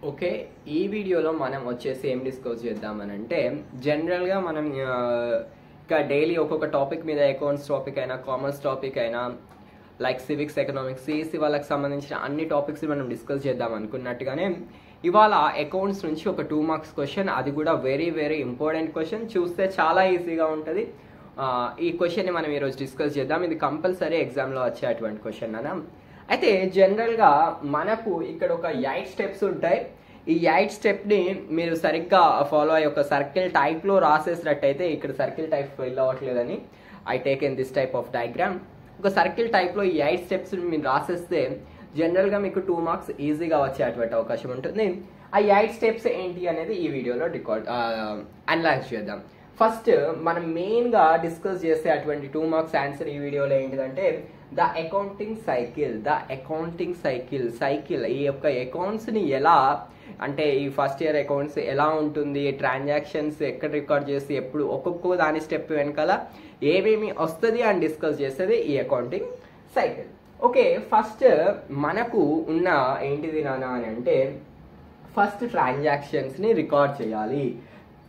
Okay, ఈ వీడియోలో మనం వచ్చేసి ఏం డిస్కస్ చేద్దామనంటే జనరల్గా మనం ఇంకా డైలీ ఒక్కొక్క టాపిక్ మీద అకౌంట్స్ టాపిక్ అయినా కామర్స్ టాపిక్ అయినా లైక్ సివిక్స్ ఎకనామిక్స్ సిఎస్సి వాళ్ళకి సంబంధించిన అన్ని టాపిక్స్ మనం డిస్కస్ చేద్దాం అనుకున్నట్టుగానే ఇవాళ అకౌంట్స్ నుంచి ఒక 2 మార్క్స్ క్వశ్చన్, అది కూడా వెరీ వెరీ ఇంపార్టెంట్ క్వశ్చన్, చూస్తే చాలా ఈజీగా ఉంటుంది. ఈ క్వశ్చన్ని మనం ఈరోజు డిస్కస్ చేద్దాం. ఇది కంపల్సరీ ఎగ్జామ్లో వచ్చే అటువంటి క్వశ్చన్ అన్న. అయితే జనరల్గా మనకు ఇక్కడ ఒక 8 స్టెప్స్ ఉంటాయి. ఈ 8 స్టెప్ని మీరు సరిగ్గా ఫాలో అయ్యి ఒక సర్కిల్ టైప్లో రాసేసినట్టయితే, ఇక్కడ సర్కిల్ టైప్ ఫిల్ అవ్వట్లేదని I take in this type of diagram. ఒక సర్కిల్ టైప్లో ఈ 8 స్టెప్స్ మీరు రాసేస్తే జనరల్గా మీకు 2 మార్క్స్ ఈజీగా వచ్చేటువంటి అవకాశం ఉంటుంది. ఆ 8 స్టెప్స్ ఏంటి అనేది ఈ వీడియోలో అనలైజ్ చేద్దాం. ఫస్ట్ మనం మెయిన్గా డిస్కస్ చేసే అటువంటి 2 మార్క్స్ ఆన్సర్ ఈ వీడియోలో ఏంటిదంటే ద అకౌంటింగ్ సైకిల్ ఈ యొక్క అకౌంట్స్ని ఎలా, అంటే ఈ ఫస్ట్ ఇయర్ అకౌంట్స్ ఎలా ఉంటుంది, ట్రాన్సాక్షన్స్ ఎక్కడ రికార్డ్ చేసి ఎప్పుడు ఒక్కొక్క దాని స్టెప్ వెనకాల ఏమేమి వస్తుంది అని డిస్కస్ చేసేది ఈ అకౌంటింగ్ సైకిల్. ఓకే, ఫస్ట్ మనకు ఉన్న ఏంటిది నాన్న అని అంటే ఫస్ట్ ట్రాన్సాక్షన్స్ని రికార్డ్ చేయాలి.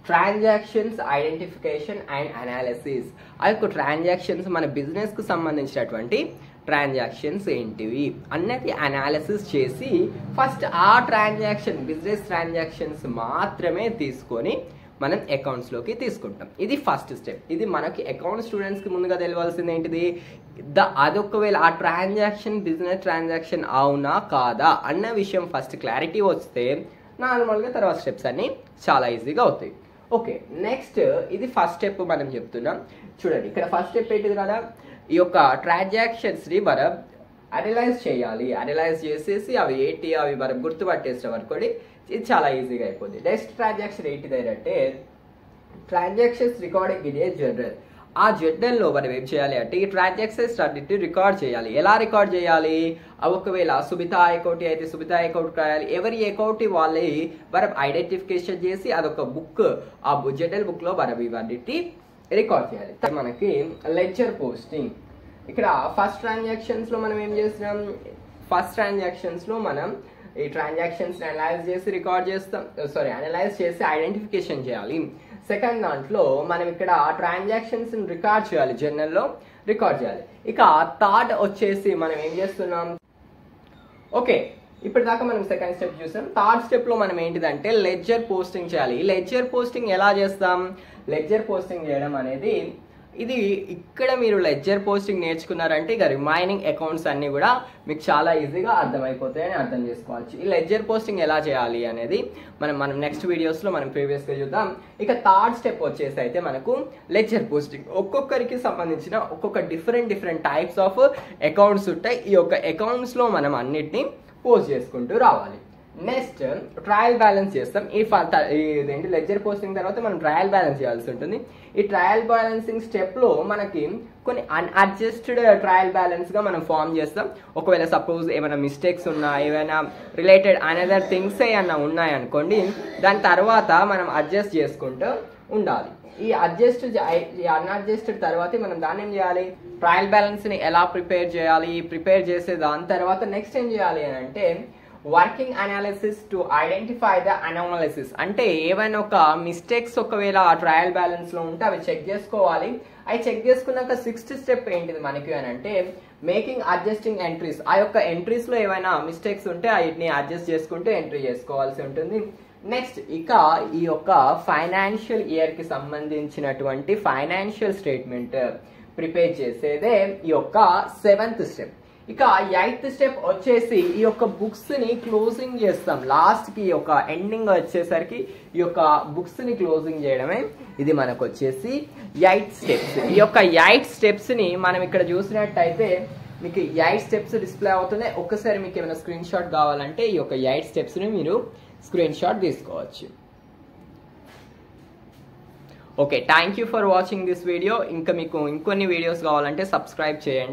Transactions identification and analysis. ఆ యొక్క ట్రాన్సాక్షన్స్ మన బిజినెస్కు సంబంధించినటువంటి ట్రాన్సాక్షన్స్ ఏంటివి అన్నది అనాలిసిస్ చేసి ఫస్ట్ ఆ బిజినెస్ ట్రాన్సాక్షన్స్ మాత్రమే తీసుకొని మనం అకౌంట్స్లోకి తీసుకుంటాం. ఇది ఫస్ట్ స్టెప్. ఇది మనకి అకౌంట్ స్టూడెంట్స్కి ముందుగా తెలియాల్సింది ఏంటిది, అదొకవేళ ఆ ట్రాన్సాక్షన్ బిజినెస్ ట్రాన్సాక్షన్ అవునా కాదా అన్న విషయం ఫస్ట్ క్లారిటీ వస్తే నార్మల్గా తర్వాత స్టెప్స్ అన్ని చాలా ఈజీగా అవుతాయి. ఓకే, నెక్స్ట్ ఇది ఫస్ట్ స్టెప్ మనం చెప్తున్నాం. చూడండి, ఇక్కడ ఫస్ట్ స్టెప్ ఏంటిది కదా, ఈ యొక్క ట్రాన్సాక్షన్స్ని మనం అనలైజ్ చేయాలి. అనలైజ్ చేసేసి అవి ఏంటి అవి మనం గుర్తుపట్టేసాం అనుకోండి, ఇది చాలా ఈజీగా అయిపోతుంది. నెక్స్ట్ ట్రాన్సాక్షన్ ఏంటిది అంటే transactions recording in a journal. ఆ జర్నల్లో మనం ఏం చేయాలి అంటే ఈ ట్రాన్సాక్షన్స్ అన్నింటినీ రికార్డ్ చేయాలి. ఎలా రికార్డ్ చేయాలి, ఒకవేళ సుబితా అకౌంట్ అయితే సుబితా అకౌంట్ రాయాలి. ఎవరి అకౌంట్ వాళ్ళే మనం ఐడెంటిఫికేషన్ చేసి అదొక బుక్, ఆ జర్నల్ బుక్లో మనం ఇవన్నిటి రికార్డ్ చేయాలి. మనకి లెడ్జర్ పోస్టింగ్. ఇక్కడ ఫస్ట్ ట్రాన్సాక్షన్స్లో మనం ఏం చేస్తున్నాం, ఫస్ట్ ట్రాన్సాక్షన్స్లో మనం ఈ ట్రాన్సాక్షన్స్ అనలైజ్ చేసి రికార్డ్ చేస్తాం, అనలైజ్ చేసి ఐడెంటిఫికేషన్ చేయాలి. సెకండ్ దాంట్లో మనం ఇక్కడ ట్రాన్సాక్షన్స్ రికార్డ్ చేయాలి, జర్నల్లో రికార్డ్ చేయాలి. ఇక థర్డ్ వచ్చేసి మనం ఏం చేస్తున్నాం, ఓకే ఇప్పటిదాకా మనం సెకండ్ స్టెప్ చూసాం. థర్డ్ స్టెప్లో మనం ఏంటిదంటే లెడ్జర్ పోస్టింగ్ చేయాలి. ఈ లెడ్జర్ పోస్టింగ్ ఎలా చేస్తాం, లెడ్జర్ పోస్టింగ్ చేయడం అనేది ఇది ఇక్కడ మీరు లెడ్జర్ పోస్టింగ్ నేర్చుకున్నారంటే ఇక రిమైనింగ్ అకౌంట్స్ అన్ని కూడా మీకు చాలా ఈజీగా అర్థమైపోతాయని అర్థం చేసుకోవచ్చు. ఈ లెడ్జర్ పోస్టింగ్ ఎలా చేయాలి అనేది మనం నెక్స్ట్ వీడియోస్లో మనం ప్రీవియస్గా చూద్దాం. ఇక థర్డ్ స్టెప్ వచ్చేసి అయితే మనకు లెడ్జర్ పోస్టింగ్. ఒక్కొక్కరికి సంబంధించిన ఒక్కొక్క డిఫరెంట్ టైప్స్ ఆఫ్ అకౌంట్స్ ఉంటాయి. ఈ యొక్క అకౌంట్స్లో మనం అన్నిటినీ పోస్ట్ చేసుకుంటూ రావాలి. నెక్స్ట్ ట్రయల్ బ్యాలెన్స్ చేస్తాం. ఇదేంటి లెడ్జర్ పోస్టింగ్ తర్వాత మనం ట్రయల్ బ్యాలెన్స్ చేయాల్సి ఉంటుంది. ఈ ట్రయల్ బ్యాలెన్సింగ్ స్టెప్లో మనకి కొన్ని అన్అడ్జస్టెడ్ ట్రయల్ బ్యాలెన్స్గా మనం ఫామ్ చేస్తాం. ఒకవేళ సపోజ్ ఏమైనా మిస్టేక్స్ ఉన్నా, ఏమైనా రిలేటెడ్ అనదర్ థింగ్స్ ఏమన్నా ఉన్నాయనుకోండి, దాని తర్వాత మనం అడ్జస్ట్ చేసుకుంటూ ఉండాలి. ఈ అన్అడ్జస్టెడ్ తర్వాత మనం దాన్ని ఏం చేయాలి, ట్రయల్ బ్యాలెన్స్ని ఎలా ప్రిపేర్ చేయాలి, ప్రిపేర్ చేసే దాని తర్వాత నెక్స్ట్ ఏం చేయాలి అని అంటే working analysis to identify the analysis. అంటే ఏవైనా ఒక మిస్టేక్స్ ఒకవేళ ఆ ట్రయల్ బ్యాలెన్స్లో ఉంటే అవి చెక్ చేసుకోవాలి. అవి చెక్ చేసుకున్నాక 6th స్టెప్ ఏంటిది మనకి అని అంటే మేకింగ్ అడ్జస్టింగ్ ఎంట్రీస్. ఆ యొక్క ఎంట్రీస్లో ఏమైనా మిస్టేక్స్ ఉంటే వాటిని అడ్జస్ట్ చేసుకుంటూ ఎంట్రీ చేసుకోవాల్సి ఉంటుంది. నెక్స్ట్ ఇక ఈ యొక్క ఫైనాన్షియల్ ఇయర్కి సంబంధించినటువంటి ఫైనాన్షియల్ స్టేట్మెంట్ ప్రిపేర్ చేసేదే ఈ యొక్క 7th స్టెప్. ఇక 8th స్టెప్ వచ్చేసి ఈ యొక్క బుక్స్ని క్లోజింగ్ చేస్తాం. లాస్ట్కి ఈ యొక్క ఎండింగ్ వచ్చేసరికి ఈ యొక్క బుక్స్ని క్లోజింగ్ చేయడమే ఇది మనకు వచ్చేసి 8 స్టెప్స్. ఈ యొక్క 8 స్టెప్స్ని మనం ఇక్కడ చూసినట్టయితే మీకు 8 స్టెప్స్ డిస్ప్లే అవుతున్నాయి. ఒక్కసారి మీకు ఏమైనా స్క్రీన్ షాట్ కావాలంటే ఈ యొక్క 8 స్టెప్స్ని మీరు స్క్రీన్ షాట్ తీసుకోవచ్చు. Okay, thank you for watching this video. ఇంకా మీకు ఇంకొన్ని వీడియోస్ కావాలంటే సబ్స్క్రైబ్ చేయండి.